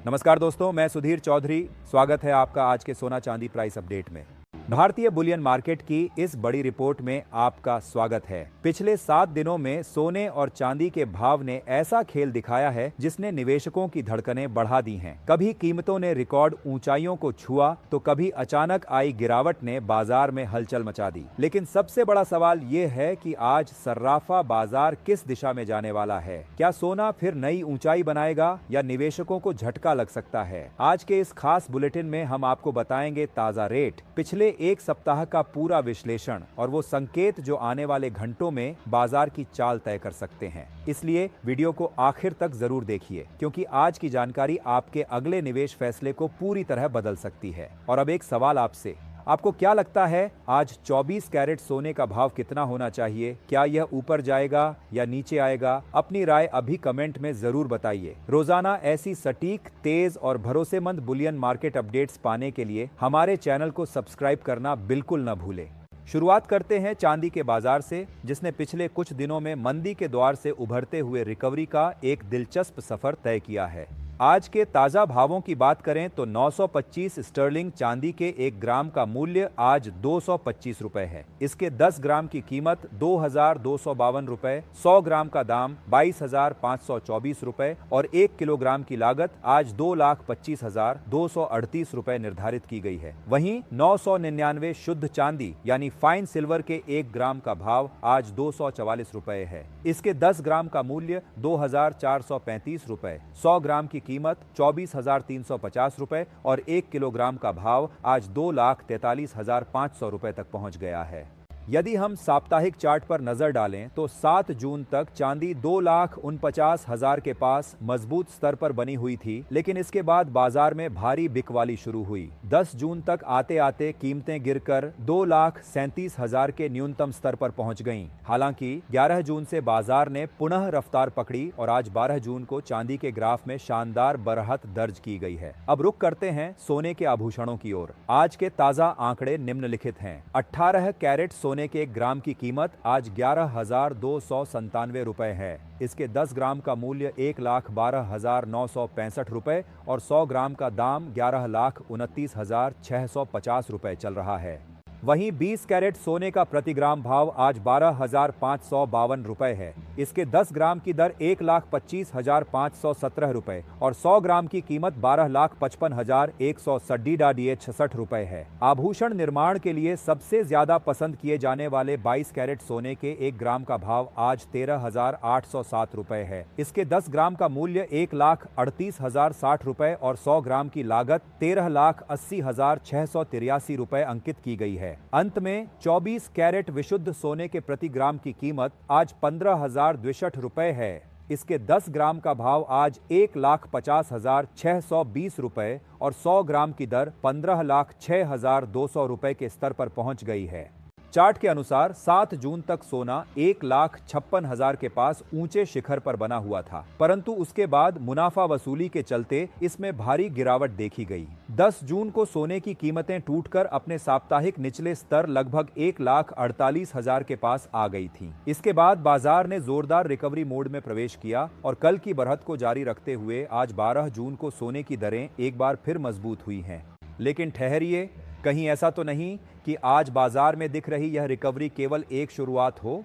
नमस्कार दोस्तों, मैं सुधीर चौधरी। स्वागत है आपका आज के सोना चांदी प्राइस अपडेट में। भारतीय बुलियन मार्केट की इस बड़ी रिपोर्ट में आपका स्वागत है। पिछले 7 दिनों में सोने और चांदी के भाव ने ऐसा खेल दिखाया है जिसने निवेशकों की धड़कनें बढ़ा दी हैं। कभी कीमतों ने रिकॉर्ड ऊंचाइयों को छुआ तो कभी अचानक आई गिरावट ने बाजार में हलचल मचा दी। लेकिन सबसे बड़ा सवाल ये है कि आज सर्राफा बाजार किस दिशा में जाने वाला है। क्या सोना फिर नई ऊंचाई बनाएगा या निवेशकों को झटका लग सकता है? आज के इस खास बुलेटिन में हम आपको बताएंगे ताजा रेट, पिछले एक सप्ताह का पूरा विश्लेषण और वो संकेत जो आने वाले घंटों में बाजार की चाल तय कर सकते हैं। इसलिए वीडियो को आखिर तक जरूर देखिए, क्योंकि आज की जानकारी आपके अगले निवेश फैसले को पूरी तरह बदल सकती है। और अब एक सवाल आपसे, आपको क्या लगता है आज 24 कैरेट सोने का भाव कितना होना चाहिए? क्या यह ऊपर जाएगा या नीचे आएगा? अपनी राय अभी कमेंट में जरूर बताइए। रोजाना ऐसी सटीक, तेज और भरोसेमंद बुलियन मार्केट अपडेट्स पाने के लिए हमारे चैनल को सब्सक्राइब करना बिल्कुल न भूलें। शुरुआत करते हैं चांदी के बाजार से, जिसने पिछले कुछ दिनों में मंदी के द्वार से उभरते हुए रिकवरी का एक दिलचस्प सफर तय किया है। आज के ताजा भावों की बात करें तो 925 स्टर्लिंग चांदी के 1 ग्राम का मूल्य आज 225 रुपए है। इसके 10 ग्राम की कीमत 2252 रुपए, 100 ग्राम का दाम 22,524 रुपए और 1 किलोग्राम की लागत आज 2,25,238 रुपए निर्धारित की गई है। वहीं 999 शुद्ध चांदी यानी फाइन सिल्वर के 1 ग्राम का भाव आज 244 रुपए है। इसके 10 ग्राम का मूल्य 2,435 रुपए, 100 ग्राम की कीमत 24,350 रुपए और 1 किलोग्राम का भाव आज 2,43,500 रुपए तक पहुंच गया है। यदि हम साप्ताहिक चार्ट पर नजर डालें तो 7 जून तक चांदी 2,49,000 के पास मजबूत स्तर पर बनी हुई थी, लेकिन इसके बाद बाजार में भारी बिकवाली शुरू हुई। 10 जून तक आते आते कीमतें गिरकर 2,37,000 के न्यूनतम स्तर पर पहुंच गईं। हालांकि 11 जून से बाजार ने पुनः रफ्तार पकड़ी और आज 12 जून को चांदी के ग्राफ में शानदार बढ़त दर्ज की गई है। अब रुख करते हैं सोने के आभूषणों की ओर। आज के ताजा आंकड़े निम्नलिखित हैं। 18 कैरेट सोने के 1 ग्राम की कीमत आज 11,297 रुपए है। इसके 10 ग्राम का मूल्य 1,12,965 रुपए और 100 ग्राम का दाम 11,29,650 रुपए चल रहा है। वहीं 20 कैरेट सोने का प्रति ग्राम भाव आज 12,552 रुपए है। इसके 10 ग्राम की दर 1,25,517 रुपए और 100 ग्राम की कीमत 12,55,160 रुपए है। आभूषण निर्माण के लिए सबसे ज्यादा पसंद किए जाने वाले 22 कैरेट सोने के 1 ग्राम का भाव आज 13,807 रुपए है। इसके 10 ग्राम का मूल्य 1,38,060 रुपए और 100 ग्राम की लागत 13,80,683 रुपए अंकित की गई है। अंत में 24 कैरेट विशुद्ध सोने के प्रति ग्राम की कीमत आज 15,062 रुपए है। इसके 10 ग्राम का भाव आज 1,50,620 रुपए और 100 ग्राम की दर 15,06,200 रुपए के स्तर पर पहुंच गई है। चार्ट के अनुसार 7 जून तक सोना 1,56,000 के पास ऊंचे शिखर पर बना हुआ था, परंतु उसके बाद मुनाफा वसूली के चलते इसमें भारी गिरावट देखी गई। 10 जून को सोने की कीमतें टूटकर अपने साप्ताहिक निचले स्तर लगभग 1,48,000 के पास आ गई थीं। इसके बाद बाजार ने जोरदार रिकवरी मोड में प्रवेश किया और कल की बढ़त को जारी रखते हुए आज 12 जून को सोने की दरें एक बार फिर मजबूत हुई हैं। लेकिन ठहरिए, कहीं ऐसा तो नहीं कि आज बाजार में दिख रही यह रिकवरी केवल एक शुरुआत हो?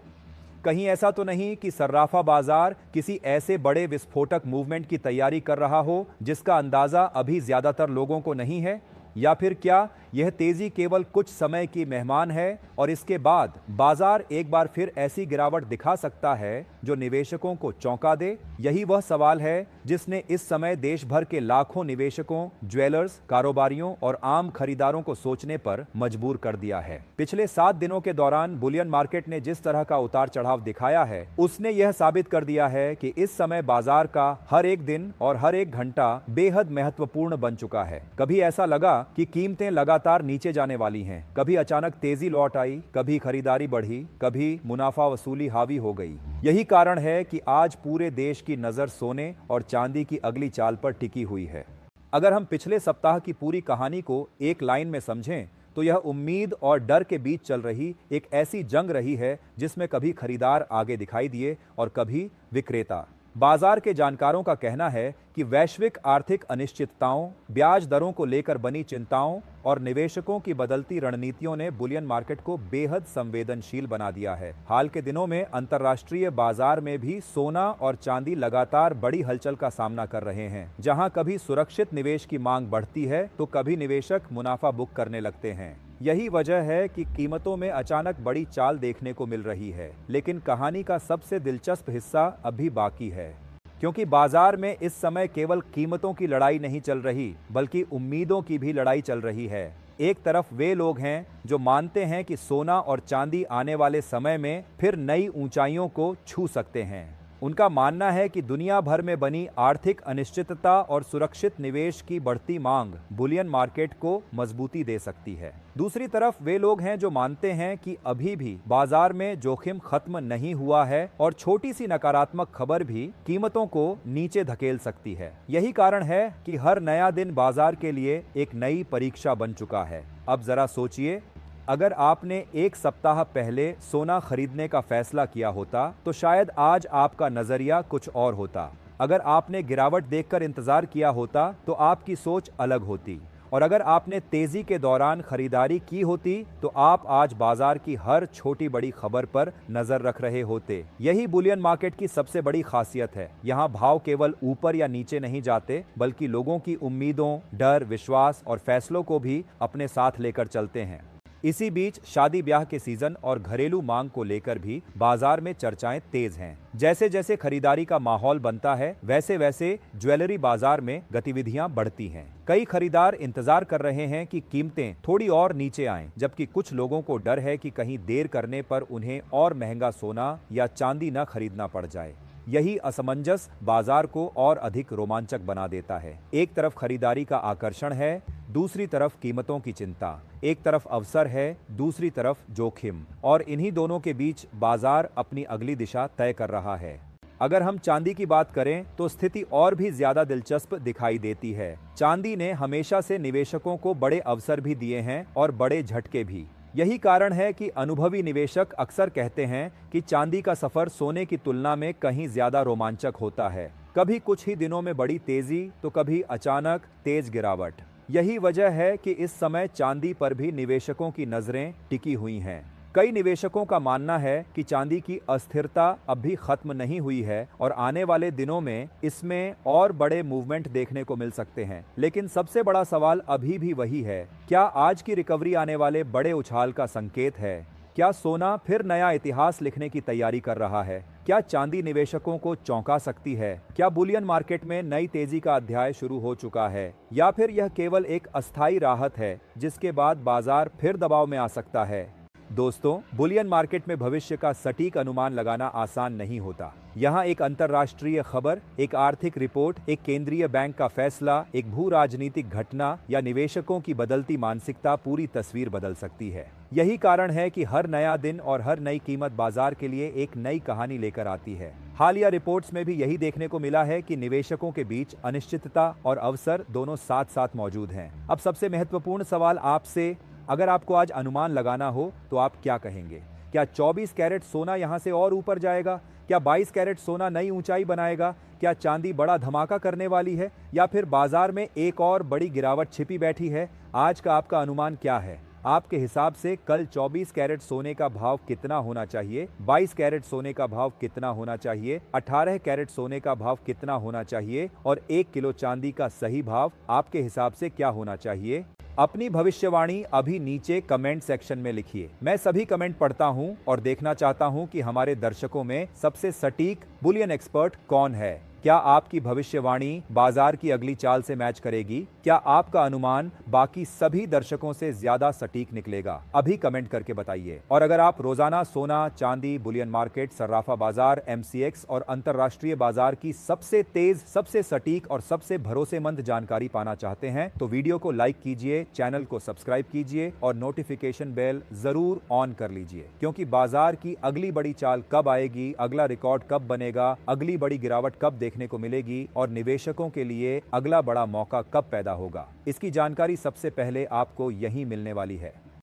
कहीं ऐसा तो नहीं कि सर्राफा बाजार किसी ऐसे बड़े विस्फोटक मूवमेंट की तैयारी कर रहा हो जिसका अंदाजा अभी ज्यादातर लोगों को नहीं है? या फिर क्या यह तेजी केवल कुछ समय की मेहमान है और इसके बाद बाजार एक बार फिर ऐसी गिरावट दिखा सकता है जो निवेशकों को चौंका दे? यही वह सवाल है जिसने इस समय देश भर के लाखों निवेशकों, ज्वेलर्स, कारोबारियों और आम खरीदारों को सोचने पर मजबूर कर दिया है। पिछले 7 दिनों के दौरान बुलियन मार्केट ने जिस तरह का उतार चढ़ाव दिखाया है, उसने यह साबित कर दिया है कि इस समय बाजार का हर एक दिन और हर एक घंटा बेहद महत्वपूर्ण बन चुका है। कभी ऐसा लगा कि कीमतें लगातार नीचे जाने वाली हैं, कभी अचानक तेजी लौट आई, कभी खरीदारी बढ़ी, कभी मुनाफा वसूली हावी हो गई। यही कारण है कि आज पूरे देश की नजर सोने और चांदी की अगली चाल पर टिकी हुई है। अगर हम पिछले सप्ताह की पूरी कहानी को एक लाइन में समझें तो यह उम्मीद और डर के बीच चल रही एक ऐसी जंग रही है जिसमें कभी खरीदार आगे दिखाई दिए और कभी विक्रेता। बाजार के जानकारों का कहना है कि वैश्विक आर्थिक अनिश्चितताओं, ब्याज दरों को लेकर बनी चिंताओं और निवेशकों की बदलती रणनीतियों ने बुलियन मार्केट को बेहद संवेदनशील बना दिया है। हाल के दिनों में अंतर्राष्ट्रीय बाजार में भी सोना और चांदी लगातार बड़ी हलचल का सामना कर रहे हैं, जहां कभी सुरक्षित निवेश की मांग बढ़ती है तो कभी निवेशक मुनाफा बुक करने लगते हैं। यही वजह है कि कीमतों में अचानक बड़ी चाल देखने को मिल रही है। लेकिन कहानी का सबसे दिलचस्प हिस्सा अभी बाकी है, क्योंकि बाजार में इस समय केवल कीमतों की लड़ाई नहीं चल रही, बल्कि उम्मीदों की भी लड़ाई चल रही है। एक तरफ वे लोग हैं जो मानते हैं कि सोना और चांदी आने वाले समय में फिर नई ऊंचाइयों को छू सकते हैं। उनका मानना है कि दुनिया भर में बनी आर्थिक अनिश्चितता और सुरक्षित निवेश की बढ़ती मांग बुलियन मार्केट को मजबूती दे सकती है। दूसरी तरफ वे लोग हैं जो मानते हैं कि अभी भी बाजार में जोखिम खत्म नहीं हुआ है और छोटी सी नकारात्मक खबर भी कीमतों को नीचे धकेल सकती है। यही कारण है कि हर नया दिन बाजार के लिए एक नई परीक्षा बन चुका है। अब जरा सोचिए, अगर आपने एक सप्ताह पहले सोना खरीदने का फैसला किया होता तो शायद आज आपका नजरिया कुछ और होता। अगर आपने गिरावट देखकर इंतजार किया होता तो आपकी सोच अलग होती, और अगर आपने तेजी के दौरान खरीदारी की होती तो आप आज बाजार की हर छोटी बड़ी खबर पर नजर रख रहे होते। यही बुलियन मार्केट की सबसे बड़ी खासियत है। यहाँ भाव केवल ऊपर या नीचे नहीं जाते, बल्कि लोगों की उम्मीदों, डर, विश्वास और फैसलों को भी अपने साथ लेकर चलते हैं। इसी बीच शादी ब्याह के सीजन और घरेलू मांग को लेकर भी बाजार में चर्चाएं तेज हैं। जैसे जैसे खरीदारी का माहौल बनता है, वैसे वैसे ज्वेलरी बाजार में गतिविधियां बढ़ती हैं। कई खरीदार इंतजार कर रहे हैं कि कीमतें थोड़ी और नीचे आएं, जबकि कुछ लोगों को डर है कि कहीं देर करने पर उन्हें और महंगा सोना या चांदी न खरीदना पड़ जाए। यही असमंजस बाजार को और अधिक रोमांचक बना देता है। एक तरफ खरीदारी का आकर्षण है, दूसरी तरफ कीमतों की चिंता। एक तरफ अवसर है, दूसरी तरफ जोखिम, और इन्हीं दोनों के बीच बाजार अपनी अगली दिशा तय कर रहा है। अगर हम चांदी की बात करें तो स्थिति और भी ज्यादा दिलचस्प दिखाई देती है। चांदी ने हमेशा से निवेशकों को बड़े अवसर भी दिए हैं और बड़े झटके भी। यही कारण है कि अनुभवी निवेशक अक्सर कहते हैं कि चांदी का सफर सोने की तुलना में कहीं ज्यादा रोमांचक होता है। कभी कुछ ही दिनों में बड़ी तेजी तो कभी अचानक तेज गिरावट। यही वजह है कि इस समय चांदी पर भी निवेशकों की नजरें टिकी हुई हैं। कई निवेशकों का मानना है कि चांदी की अस्थिरता अब भी खत्म नहीं हुई है और आने वाले दिनों में इसमें और बड़े मूवमेंट देखने को मिल सकते हैं। लेकिन सबसे बड़ा सवाल अभी भी वही है, क्या आज की रिकवरी आने वाले बड़े उछाल का संकेत है? क्या सोना फिर नया इतिहास लिखने की तैयारी कर रहा है? क्या चांदी निवेशकों को चौंका सकती है? क्या बुलियन मार्केट में नई तेजी का अध्याय शुरू हो चुका है, या फिर यह केवल एक अस्थायी राहत है जिसके बाद बाजार फिर दबाव में आ सकता है? दोस्तों, बुलियन मार्केट में भविष्य का सटीक अनुमान लगाना आसान नहीं होता। यहाँ एक अंतर्राष्ट्रीय खबर, एक आर्थिक रिपोर्ट, एक केंद्रीय बैंक का फैसला, एक भू राजनीतिक घटना या निवेशकों की बदलती मानसिकता पूरी तस्वीर बदल सकती है। यही कारण है कि हर नया दिन और हर नई कीमत बाजार के लिए एक नई कहानी लेकर आती है। हालिया रिपोर्ट्स में भी यही देखने को मिला है कि निवेशकों के बीच अनिश्चितता और अवसर दोनों साथ साथ मौजूद हैं। अब सबसे महत्वपूर्ण सवाल आपसे, अगर आपको आज अनुमान लगाना हो तो आप क्या कहेंगे? क्या 24 कैरेट सोना यहां से और ऊपर जाएगा? क्या 22 कैरेट सोना नई ऊंचाई बनाएगा? क्या चांदी बड़ा धमाका करने वाली है, या फिर बाजार में एक और बड़ी गिरावट छिपी बैठी है? आज का आपका अनुमान क्या है? आपके हिसाब से कल 24 कैरेट सोने का भाव कितना होना चाहिए? 22 कैरेट सोने का भाव कितना होना चाहिए? 18 कैरेट सोने का भाव कितना होना चाहिए? और 1 किलो चांदी का सही भाव आपके हिसाब से क्या होना चाहिए? अपनी भविष्यवाणी अभी नीचे कमेंट सेक्शन में लिखिए। मैं सभी कमेंट पढ़ता हूं और देखना चाहता हूं कि हमारे दर्शकों में सबसे सटीक बुलियन एक्सपर्ट कौन है। क्या आपकी भविष्यवाणी बाजार की अगली चाल से मैच करेगी? क्या आपका अनुमान बाकी सभी दर्शकों से ज्यादा सटीक निकलेगा? अभी कमेंट करके बताइए। और अगर आप रोजाना सोना, चांदी, बुलियन मार्केट, सर्राफा बाजार, MCX और अंतरराष्ट्रीय बाजार की सबसे तेज, सबसे सटीक और सबसे भरोसेमंद जानकारी पाना चाहते हैं तो वीडियो को लाइक कीजिए, चैनल को सब्सक्राइब कीजिए और नोटिफिकेशन बेल जरूर ऑन कर लीजिए, क्योंकि बाजार की अगली बड़ी चाल कब आएगी, अगला रिकॉर्ड कब बनेगा, अगली बड़ी गिरावट कब देखने को मिलेगी और निवेशकों के लिए अगला बड़ा मौका कब पैदा होगा, इसकी जानकारी सबसे पहले आपको यहीं मिलने वाली है।